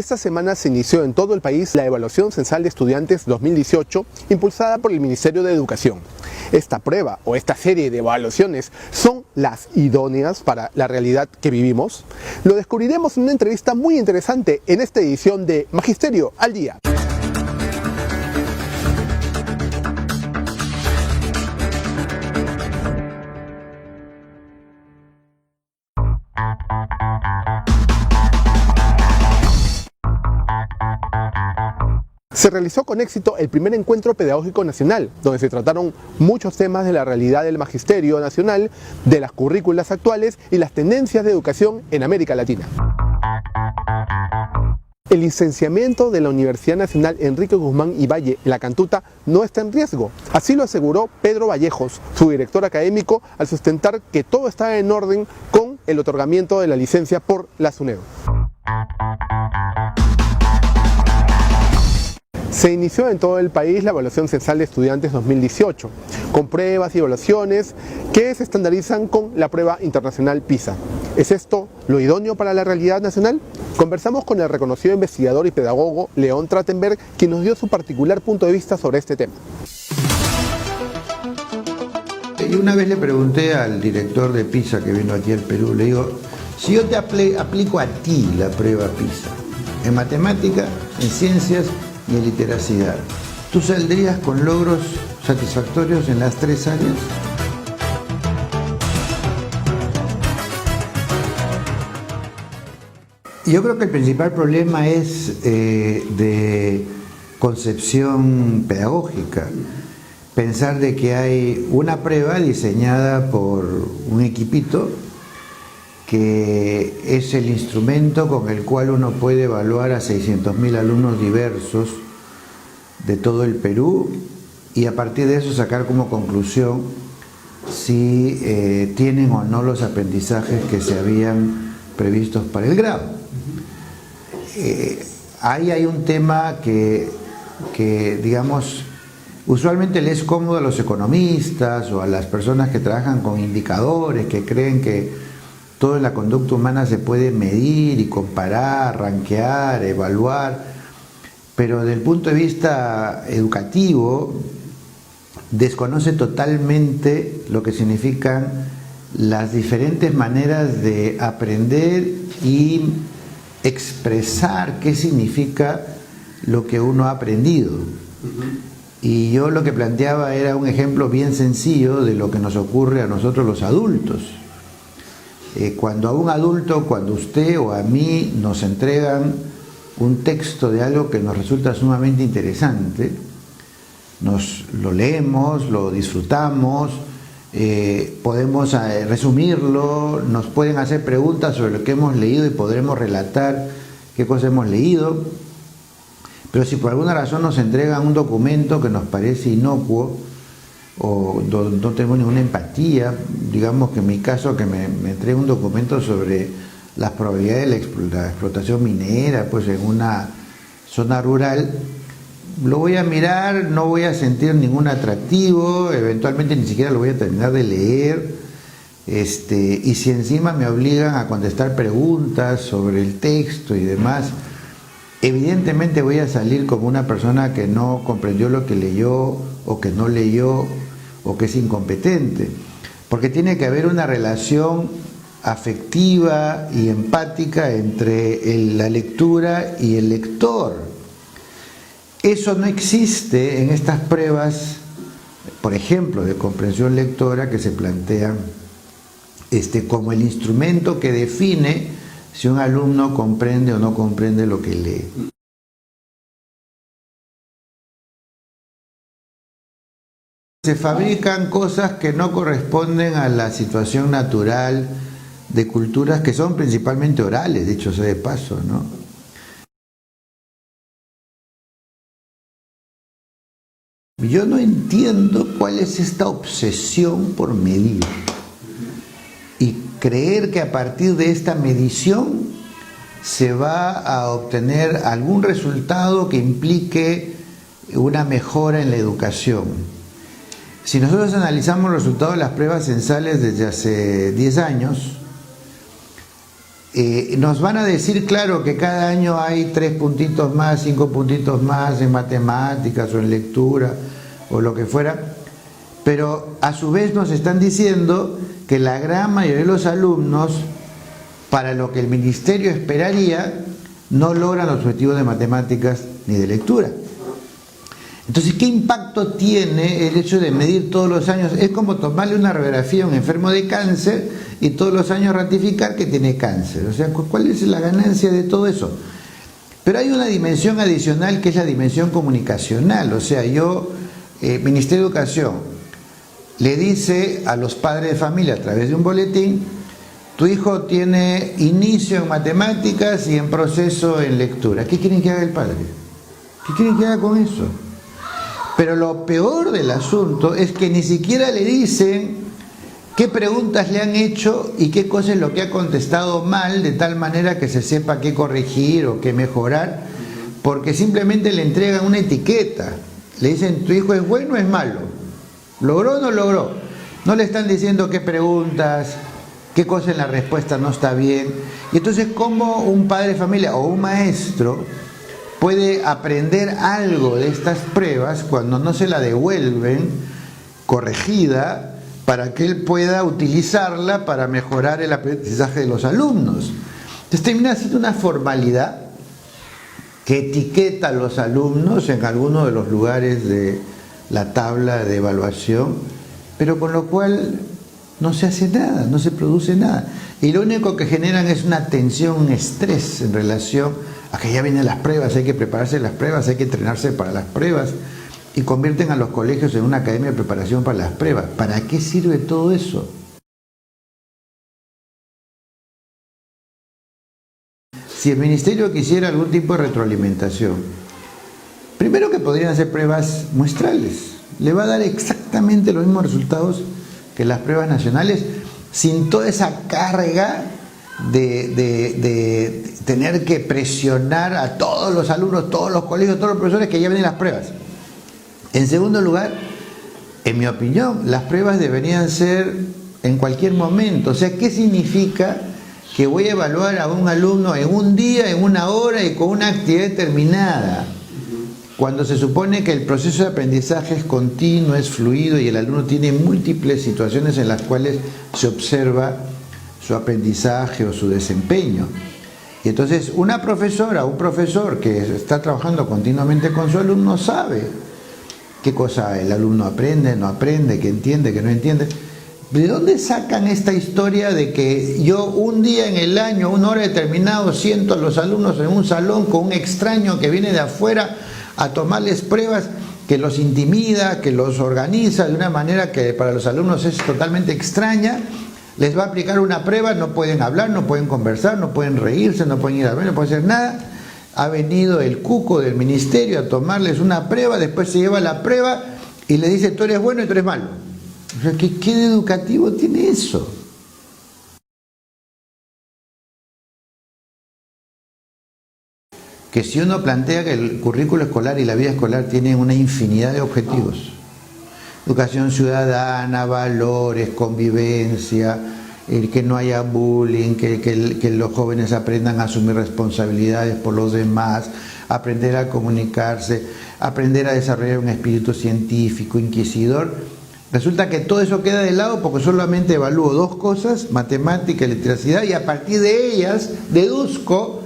Esta semana se inició en todo el país la Evaluación Censal de Estudiantes 2018, impulsada por el Ministerio de Educación. Esta prueba o esta serie de evaluaciones son las idóneas para la realidad que vivimos. Lo descubriremos en una entrevista muy interesante en esta edición de Magisterio al Día. Se realizó con éxito el primer encuentro pedagógico nacional, donde se trataron muchos temas de la realidad del magisterio nacional, de las currículas actuales y las tendencias de educación en América Latina. El licenciamiento de la Universidad Nacional Enrique Guzmán y Valle, La Cantuta, no está en riesgo. Así lo aseguró Pedro Vallejos, su director académico, al sustentar que todo está en orden con el otorgamiento de la licencia por la SUNEDU. Se inició en todo el país la Evaluación Censal de Estudiantes 2018, con pruebas y evaluaciones que se estandarizan con la prueba internacional PISA. ¿Es esto lo idóneo para la realidad nacional? Conversamos con el reconocido investigador y pedagogo León Trachtenberg, quien nos dio su particular punto de vista sobre este tema. Y una vez le pregunté al director de PISA que vino aquí al Perú, le digo, si yo te aplico a ti la prueba PISA, en matemática, en ciencias y en literacidad, ¿tú saldrías con logros satisfactorios en las tres áreas? Yo creo que el principal problema es de concepción pedagógica. Pensar de que hay una prueba diseñada por un equipito que es el instrumento con el cual uno puede evaluar a 600.000 alumnos diversos de todo el Perú y a partir de eso sacar como conclusión si tienen o no los aprendizajes que se habían previstos para el grado. Ahí hay un tema que digamos, usualmente les es cómodo a los economistas o a las personas que trabajan con indicadores, que creen que todo en la conducta humana se puede medir y comparar, rankear, evaluar, pero desde el punto de vista educativo desconoce totalmente lo que significan las diferentes maneras de aprender y expresar qué significa lo que uno ha aprendido. Y yo lo que planteaba era un ejemplo bien sencillo de lo que nos ocurre a nosotros los adultos. Cuando a un adulto, cuando usted o a mí nos entregan un texto de algo que nos resulta sumamente interesante, nos lo leemos, lo disfrutamos, podemos resumirlo, nos pueden hacer preguntas sobre lo que hemos leído y podremos relatar qué cosas hemos leído, pero si por alguna razón nos entregan un documento que nos parece inocuo o no tenemos ninguna empatía, digamos que en mi caso que me entrega un documento sobre las probabilidades de la explotación minera pues en una zona rural, lo voy a mirar, no voy a sentir ningún atractivo, eventualmente ni siquiera lo voy a terminar de leer, y si encima me obligan a contestar preguntas sobre el texto y demás, evidentemente voy a salir como una persona que no comprendió lo que leyó o que no leyó o que es incompetente, porque tiene que haber una relación afectiva y empática entre la lectura y el lector. Eso no existe en estas pruebas, por ejemplo, de comprensión lectora que se plantean como el instrumento que define si un alumno comprende o no comprende lo que lee. Se fabrican cosas que no corresponden a la situación natural de culturas que son principalmente orales, dicho sea de paso, ¿no? Yo no entiendo cuál es esta obsesión por medir y creer que a partir de esta medición se va a obtener algún resultado que implique una mejora en la educación. Si nosotros analizamos los resultados de las pruebas censales desde hace 10 años, nos van a decir, claro, que cada año hay 3 puntitos más, 5 puntitos más en matemáticas o en lectura o lo que fuera, pero a su vez nos están diciendo que la gran mayoría de los alumnos, para lo que el ministerio esperaría, no logran los objetivos de matemáticas ni de lectura. Entonces, ¿qué impacto tiene el hecho de medir todos los años? Es como tomarle una radiografía a un enfermo de cáncer y todos los años ratificar que tiene cáncer. O sea, ¿cuál es la ganancia de todo eso? Pero hay una dimensión adicional que es la dimensión comunicacional. O sea, Ministerio de Educación, le dice a los padres de familia a través de un boletín: tu hijo tiene inicio en matemáticas y en proceso en lectura. ¿Qué quieren que haga el padre? ¿Qué quieren que haga con eso? Pero lo peor del asunto es que ni siquiera le dicen qué preguntas le han hecho y qué cosa es lo que ha contestado mal, de tal manera que se sepa qué corregir o qué mejorar, porque simplemente le entregan una etiqueta. Le dicen: tu hijo es bueno o es malo, logró o no logró. No le están diciendo qué preguntas, qué cosa en la respuesta no está bien. Y entonces, ¿cómo un padre de familia o un maestro puede aprender algo de estas pruebas cuando no se la devuelven corregida para que él pueda utilizarla para mejorar el aprendizaje de los alumnos? Entonces termina siendo una formalidad que etiqueta a los alumnos en algunos de los lugares de la tabla de evaluación, pero con lo cual no se hace nada, no se produce nada. Y lo único que generan es una tensión, un estrés en relación a que ya vienen las pruebas, hay que prepararse las pruebas, hay que entrenarse para las pruebas, y convierten a los colegios en una academia de preparación para las pruebas. ¿Para qué sirve todo eso? Si el ministerio quisiera algún tipo de retroalimentación, primero que podrían hacer pruebas muestrales, le va a dar exactamente los mismos resultados que las pruebas nacionales, sin toda esa carga de tener que presionar a todos los alumnos, todos los colegios, todos los profesores que lleven las pruebas. En segundo lugar, en mi opinión, las pruebas deberían ser en cualquier momento. O sea, ¿qué significa que voy a evaluar a un alumno en un día, en una hora y con una actividad determinada? Cuando se supone que el proceso de aprendizaje es continuo, es fluido, y el alumno tiene múltiples situaciones en las cuales se observa su aprendizaje o su desempeño. Y entonces una profesora o un profesor que está trabajando continuamente con su alumno sabe qué cosa el alumno aprende, no aprende, qué entiende, qué no entiende. ¿De dónde sacan esta historia de que yo un día en el año, una hora determinada, siento a los alumnos en un salón con un extraño que viene de afuera a tomarles pruebas, que los intimida, que los organiza de una manera que para los alumnos es totalmente extraña? Les va a aplicar una prueba, no pueden hablar, no pueden conversar, no pueden reírse, no pueden ir a ver, no pueden hacer nada. Ha venido el cuco del ministerio a tomarles una prueba, después se lleva la prueba y le dice: tú eres bueno y tú eres malo. O sea, ¿qué educativo tiene eso? Que si uno plantea que el currículo escolar y la vida escolar tienen una infinidad de objetivos: educación ciudadana, valores, convivencia, que no haya bullying, que los jóvenes aprendan a asumir responsabilidades por los demás, aprender a comunicarse, aprender a desarrollar un espíritu científico, inquisidor. Resulta que todo eso queda de lado porque solamente evalúo 2 cosas: matemática y electricidad, y a partir de ellas deduzco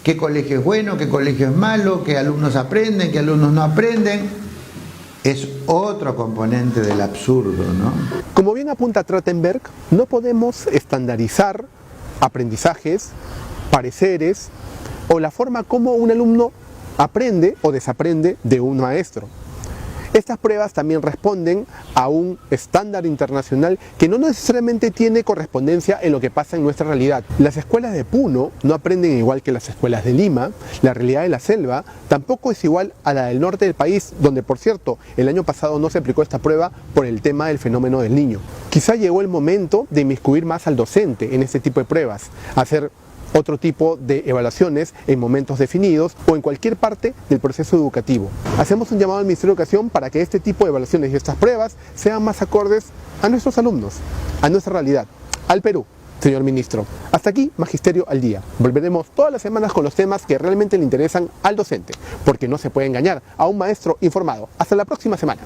qué colegio es bueno, qué colegio es malo, qué alumnos aprenden, qué alumnos no aprenden. Es otro componente del absurdo, ¿no? Como bien apunta Trachtenberg, no podemos estandarizar aprendizajes, pareceres o la forma como un alumno aprende o desaprende de un maestro. Estas pruebas también responden a un estándar internacional que no necesariamente tiene correspondencia en lo que pasa en nuestra realidad. Las escuelas de Puno no aprenden igual que las escuelas de Lima. La realidad de la selva tampoco es igual a la del norte del país, donde, por cierto, el año pasado no se aplicó esta prueba por el tema del fenómeno del Niño. Quizá llegó el momento de inmiscuir más al docente en este tipo de pruebas, hacer otro tipo de evaluaciones en momentos definidos o en cualquier parte del proceso educativo. Hacemos un llamado al Ministerio de Educación para que este tipo de evaluaciones y estas pruebas sean más acordes a nuestros alumnos, a nuestra realidad, al Perú. señor ministro. Hasta aquí, Magisterio al Día. Volveremos todas las semanas con los temas que realmente le interesan al docente, porque no se puede engañar a un maestro informado. Hasta la próxima semana.